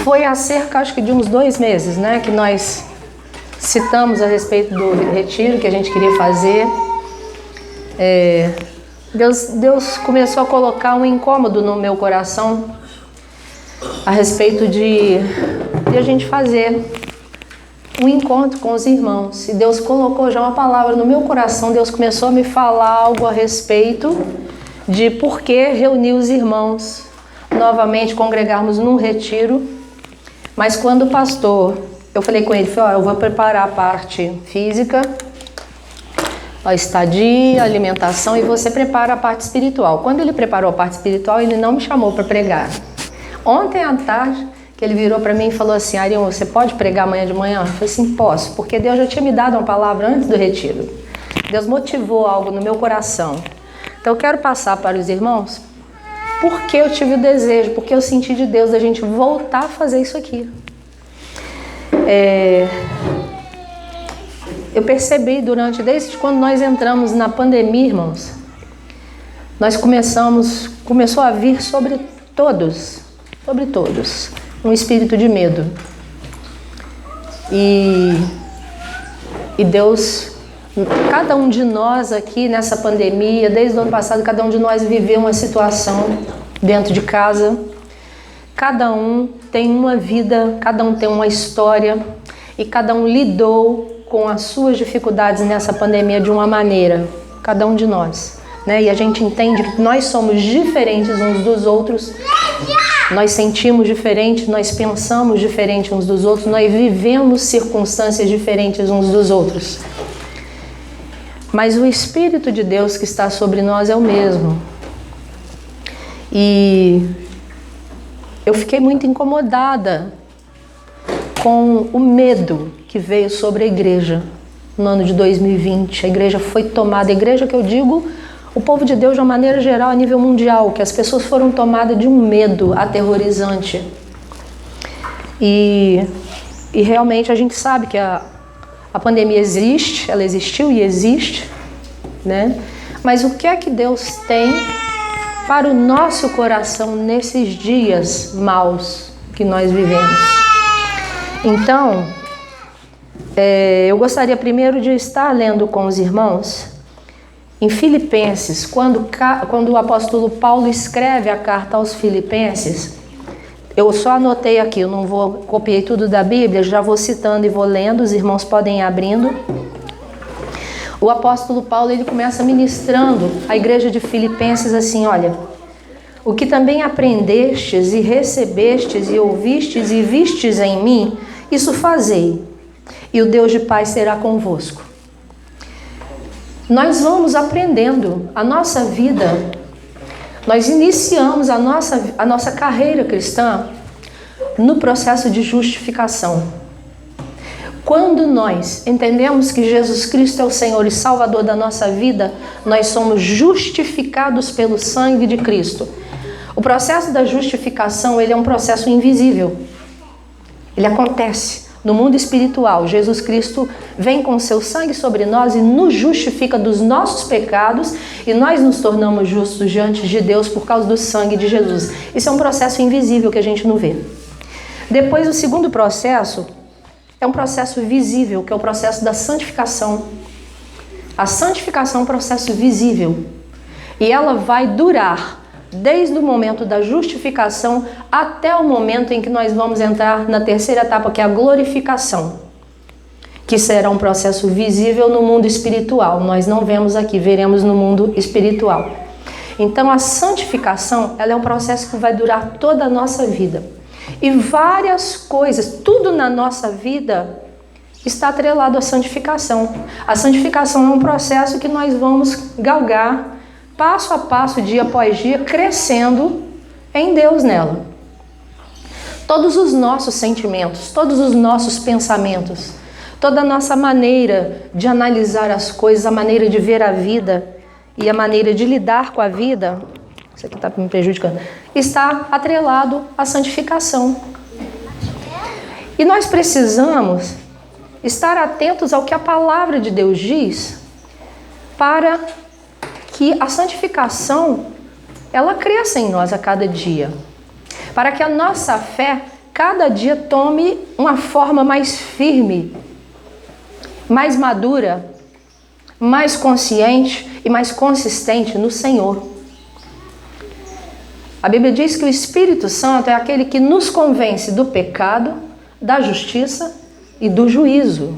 Foi há cerca, acho que de uns 2 meses, né, que nós citamos a respeito do retiro que a gente queria fazer. Deus começou a colocar um incômodo no meu coração a respeito de a gente fazer um encontro com os irmãos. E Deus colocou já uma palavra no meu coração. Deus começou a me falar algo a respeito de por que reunir os irmãos novamente, congregarmos num retiro. Mas quando o pastor, eu falei com ele, eu vou preparar a parte física, a estadia, a alimentação, e você prepara a parte espiritual. Quando ele preparou a parte espiritual, ele não me chamou para pregar. Ontem à tarde, que ele virou para mim e falou assim: Arion, você pode pregar amanhã de manhã? Eu falei assim, posso, porque Deus já tinha me dado uma palavra antes do retiro. Deus motivou algo no meu coração. Então eu quero passar para os irmãos porque eu tive o desejo, porque eu senti de Deus da gente voltar a fazer isso aqui. Eu percebi desde quando nós entramos na pandemia, irmãos, começou a vir sobre todos, um espírito de medo. E Deus, cada um de nós aqui nessa pandemia, desde o ano passado, cada um de nós viveu uma situação dentro de casa. Cada um tem uma vida, cada um tem uma história e cada um lidou com as suas dificuldades nessa pandemia de uma maneira, cada um de nós, né? E a gente entende que nós somos diferentes uns dos outros, nós sentimos diferente, nós pensamos diferente uns dos outros, nós vivemos circunstâncias diferentes uns dos outros. Mas o Espírito de Deus que está sobre nós é o mesmo. E eu fiquei muito incomodada com o medo que veio sobre a igreja no ano de 2020. A igreja foi tomada, a igreja que eu digo, o povo de Deus de uma maneira geral, a nível mundial, que as pessoas foram tomadas de um medo aterrorizante. E realmente a gente sabe que a pandemia existe, ela existiu e existe, né? Mas o que é que Deus tem para o nosso coração nesses dias maus que nós vivemos? Então, eu gostaria primeiro de estar lendo com os irmãos em Filipenses, quando o apóstolo Paulo escreve a carta aos Filipenses. Eu só anotei aqui, eu não copiei tudo da Bíblia, já vou citando e vou lendo, os irmãos podem ir abrindo. O apóstolo Paulo, ele começa ministrando a igreja de Filipenses assim: olha, o que também aprendestes e recebestes e ouvistes e vistes em mim, isso fazei, e o Deus de paz será convosco. Nós vamos aprendendo a nossa vida, nós iniciamos a nossa carreira cristã no processo de justificação. Quando nós entendemos que Jesus Cristo é o Senhor e Salvador da nossa vida, nós somos justificados pelo sangue de Cristo. O processo da justificação, ele é um processo invisível. Ele acontece no mundo espiritual. Jesus Cristo vem com seu sangue sobre nós e nos justifica dos nossos pecados e nós nos tornamos justos diante de Deus por causa do sangue de Jesus. Isso é um processo invisível que a gente não vê. Depois, o segundo processo é um processo visível, que é o processo da santificação. A santificação é um processo visível e ela vai durar desde o momento da justificação até o momento em que nós vamos entrar na terceira etapa, que é a glorificação, que será um processo visível no mundo espiritual. Nós não vemos aqui, veremos no mundo espiritual. Então a santificação, ela é um processo que vai durar toda a nossa vida. E várias coisas, tudo na nossa vida está atrelado à santificação. A santificação é um processo que nós vamos galgar passo a passo, dia após dia, crescendo em Deus nela. Todos os nossos sentimentos, todos os nossos pensamentos, toda a nossa maneira de analisar as coisas, a maneira de ver a vida e a maneira de lidar com a vida, isso aqui está me prejudicando, está atrelado à santificação. E nós precisamos estar atentos ao que a palavra de Deus diz para que a santificação, ela cresça em nós a cada dia. Para que a nossa fé cada dia tome uma forma mais firme, mais madura, mais consciente e mais consistente no Senhor. A Bíblia diz que o Espírito Santo é aquele que nos convence do pecado, da justiça e do juízo.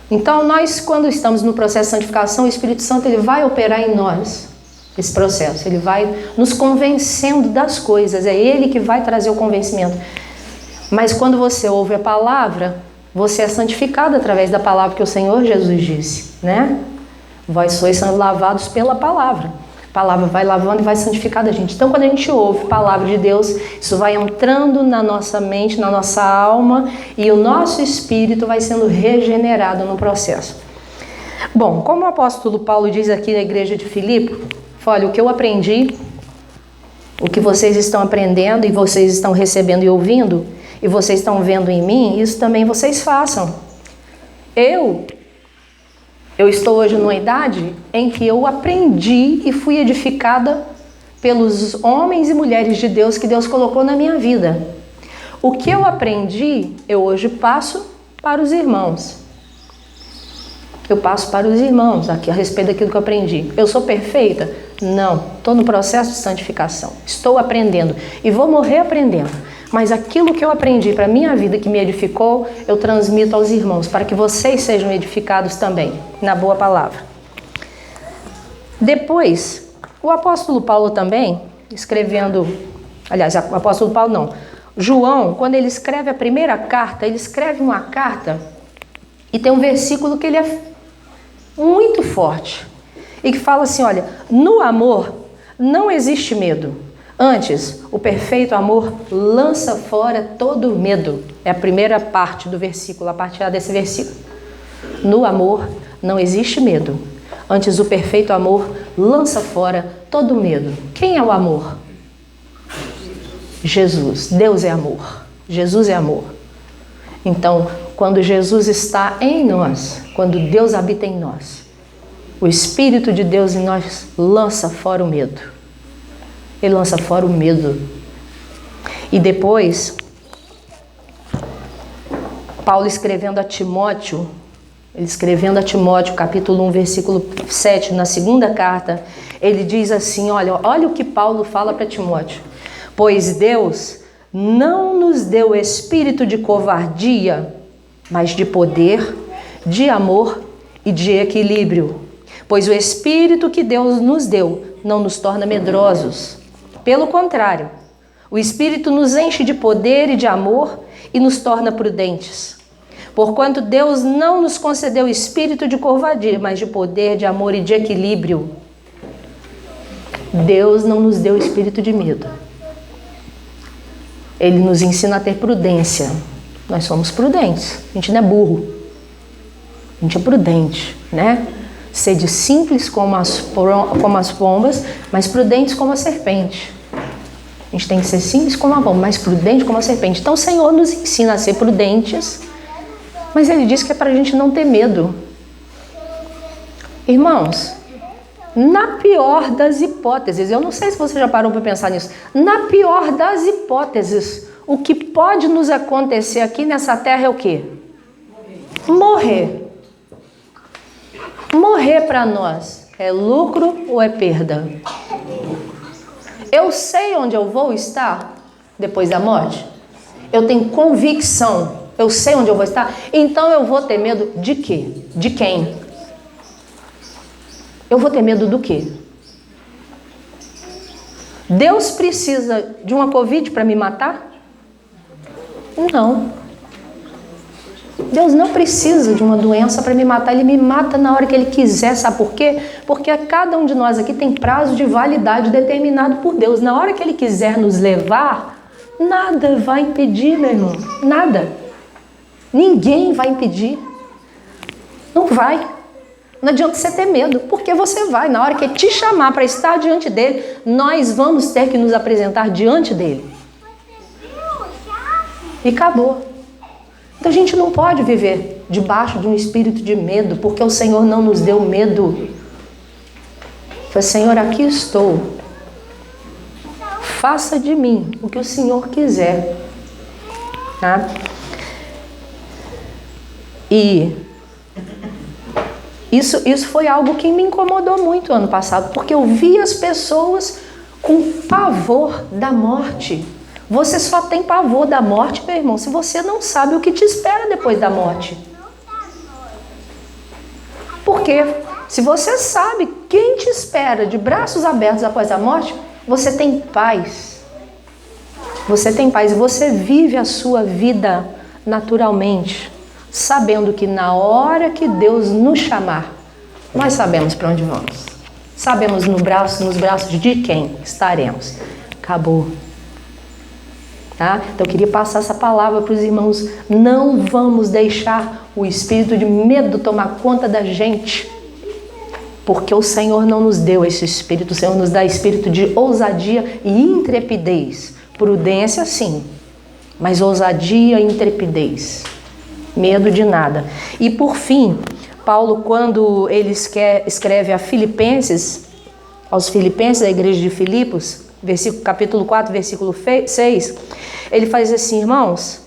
Então, nós, quando estamos no processo de santificação, o Espírito Santo ele vai operar em nós esse processo. Ele vai nos convencendo das coisas. É Ele que vai trazer o convencimento. Mas quando você ouve a palavra, você é santificado através da palavra que o Senhor Jesus disse, né? Vós sois lavados pela palavra. A palavra vai lavando e vai santificando a gente. Então, quando a gente ouve a palavra de Deus, isso vai entrando na nossa mente, na nossa alma, e o nosso espírito vai sendo regenerado no processo. Bom, como o apóstolo Paulo diz aqui na igreja de Filipe, olha, o que eu aprendi, o que vocês estão aprendendo e vocês estão recebendo e ouvindo, e vocês estão vendo em mim, isso também vocês façam. Eu estou hoje numa idade em que eu aprendi e fui edificada pelos homens e mulheres de Deus que Deus colocou na minha vida. O que eu aprendi, eu hoje passo para os irmãos. Eu passo para os irmãos aqui a respeito daquilo que eu aprendi. Eu sou perfeita? Não. Estou no processo de santificação. Estou aprendendo e vou morrer aprendendo. Mas aquilo que eu aprendi para a minha vida, que me edificou, eu transmito aos irmãos, para que vocês sejam edificados também, na boa palavra. Depois, o apóstolo Paulo também, escrevendo... Aliás, o apóstolo Paulo não. João, quando ele escreve a primeira carta, ele escreve uma carta e tem um versículo que ele é muito forte e que fala assim, olha, no amor não existe medo. Antes, o perfeito amor lança fora todo medo. É a primeira parte do versículo, a parte A desse versículo. No amor não existe medo. Antes, o perfeito amor lança fora todo medo. Quem é o amor? Jesus. Deus é amor. Jesus é amor. Então, quando Jesus está em nós, quando Deus habita em nós, o Espírito de Deus em nós lança fora o medo. Ele lança fora o medo. E depois, Paulo escrevendo a Timóteo, capítulo 1, versículo 7, na segunda carta, ele diz assim, olha o que Paulo fala para Timóteo. Pois Deus não nos deu espírito de covardia, mas de poder, de amor e de equilíbrio. Pois o espírito que Deus nos deu não nos torna medrosos. Pelo contrário, o espírito nos enche de poder e de amor e nos torna prudentes. Porquanto Deus não nos concedeu espírito de covardia, mas de poder, de amor e de equilíbrio. Deus não nos deu espírito de medo. Ele nos ensina a ter prudência. Nós somos prudentes. A gente não é burro. A gente é prudente, né? Sede simples como as pombas, mas prudentes como a serpente. A gente tem que ser simples como a pomba, mas prudente como a serpente. Então o Senhor nos ensina a ser prudentes, mas Ele diz que é para a gente não ter medo. Irmãos, na pior das hipóteses, eu não sei se você já parou para pensar nisso, na pior das hipóteses, o que pode nos acontecer aqui nessa terra é o quê? Morrer. Morrer para nós é lucro ou é perda? Eu sei onde eu vou estar depois da morte? Eu tenho convicção, eu sei onde eu vou estar, então eu vou ter medo de quê? De quem? Eu vou ter medo do quê? Deus precisa de uma Covid para me matar? Não. Deus não precisa de uma doença para me matar. Ele me mata na hora que Ele quiser. Sabe por quê? Porque cada um de nós aqui tem prazo de validade determinado por Deus. Na hora que Ele quiser nos levar, nada vai impedir, meu irmão. Nada. Ninguém vai impedir. Não vai. Não adianta você ter medo, porque você vai. Na hora que Ele te chamar para estar diante dEle, nós vamos ter que nos apresentar diante dEle. E acabou. Então a gente não pode viver debaixo de um espírito de medo, porque o Senhor não nos deu medo. Foi, Senhor, aqui estou. Faça de mim o que o Senhor quiser. Tá? E isso foi algo que me incomodou muito ano passado, porque eu vi as pessoas com pavor da morte. Você só tem pavor da morte, meu irmão, se você não sabe o que te espera depois da morte. Porque se você sabe quem te espera de braços abertos após a morte, você tem paz. Você tem paz e você vive a sua vida naturalmente, sabendo que na hora que Deus nos chamar, nós sabemos para onde vamos. Sabemos nos braços de quem estaremos. Acabou. Tá? Então eu queria passar essa palavra para os irmãos. Não vamos deixar o espírito de medo tomar conta da gente, porque o Senhor não nos deu esse espírito. O Senhor nos dá espírito de ousadia e intrepidez. Prudência sim, mas ousadia e intrepidez. Medo de nada. E por fim, Paulo, quando ele escreve aos Filipenses, da igreja de Filipos, capítulo 4, versículo 6, ele faz assim: irmãos,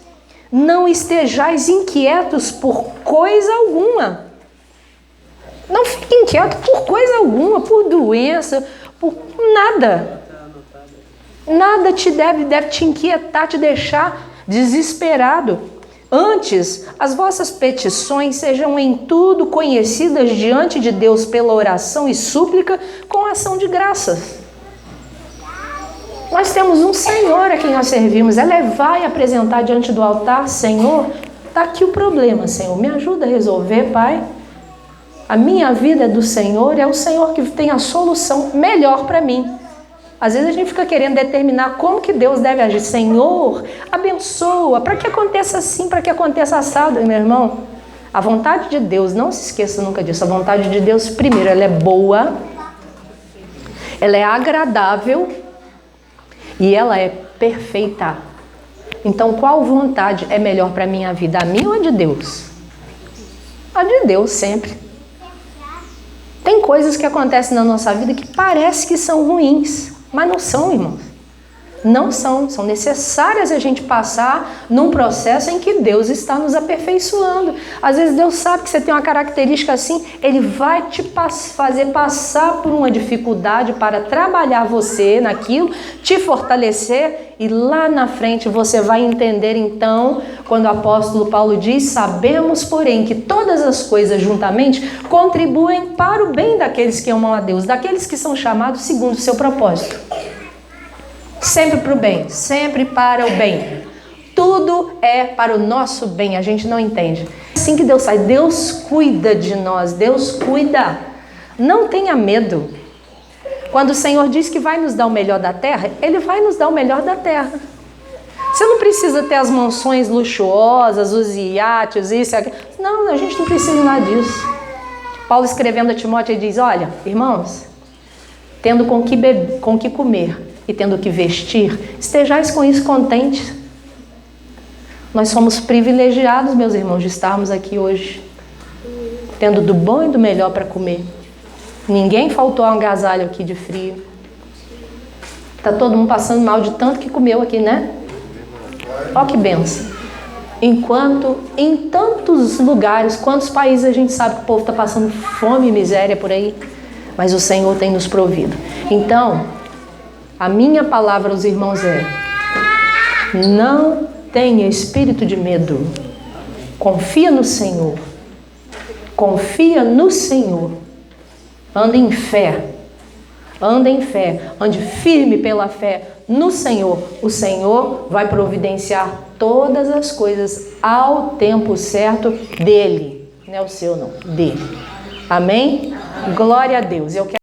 não estejais inquietos por coisa alguma. Não fique inquieto por coisa alguma, por doença, por nada. Nada deve te inquietar, te deixar desesperado. Antes, as vossas petições sejam em tudo conhecidas diante de Deus pela oração e súplica com ação de graças. Nós temos um Senhor a quem nós servimos. É levar e apresentar diante do altar: Senhor, está aqui o problema, Senhor, me ajuda a resolver, Pai. A minha vida é do Senhor, é o Senhor que tem a solução melhor para mim. Às vezes a gente fica querendo determinar como que Deus deve agir. Senhor, abençoa, para que aconteça assim, para que aconteça assado, meu irmão. A vontade de Deus, não se esqueça nunca disso, a vontade de Deus, primeiro, ela é boa, ela é agradável e ela é perfeita. Então, qual vontade é melhor para a minha vida, a minha ou a de Deus? A de Deus sempre. Tem coisas que acontecem na nossa vida que parece que são ruins, mas não são, irmãos. Não são. São necessárias a gente passar num processo em que Deus está nos aperfeiçoando. Às vezes Deus sabe que você tem uma característica assim, Ele vai te fazer passar por uma dificuldade para trabalhar você naquilo, te fortalecer, e lá na frente você vai entender então, quando o apóstolo Paulo diz: sabemos, porém, que todas as coisas juntamente contribuem para o bem daqueles que amam a Deus, daqueles que são chamados segundo o seu propósito. Sempre para o bem, sempre para o bem. Tudo é para o nosso bem, a gente não entende. Assim que Deus faz, Deus cuida de nós, Deus cuida. Não tenha medo. Quando o Senhor diz que vai nos dar o melhor da terra, Ele vai nos dar o melhor da terra. Você não precisa ter as mansões luxuosas, os iates, isso e aquilo. Não, a gente não precisa de nada disso. Paulo, escrevendo a Timóteo, ele diz: olha, irmãos, tendo com que comer e tendo que vestir, estejais com isso contentes. Nós somos privilegiados, meus irmãos, de estarmos aqui hoje, tendo do bom e do melhor para comer. Ninguém faltou a um agasalho aqui de frio. Está todo mundo passando mal de tanto que comeu aqui, né? Olha que benção. Enquanto em tantos lugares, quantos países a gente sabe que o povo está passando fome e miséria por aí, mas o Senhor tem nos provido. Então, a minha palavra aos irmãos é: não tenha espírito de medo. Confia no Senhor. Confia no Senhor. Anda em fé. Anda em fé. Ande firme pela fé no Senhor. O Senhor vai providenciar todas as coisas ao tempo certo dele. Não é o seu, não. Dele. Amém? Glória a Deus. Eu quero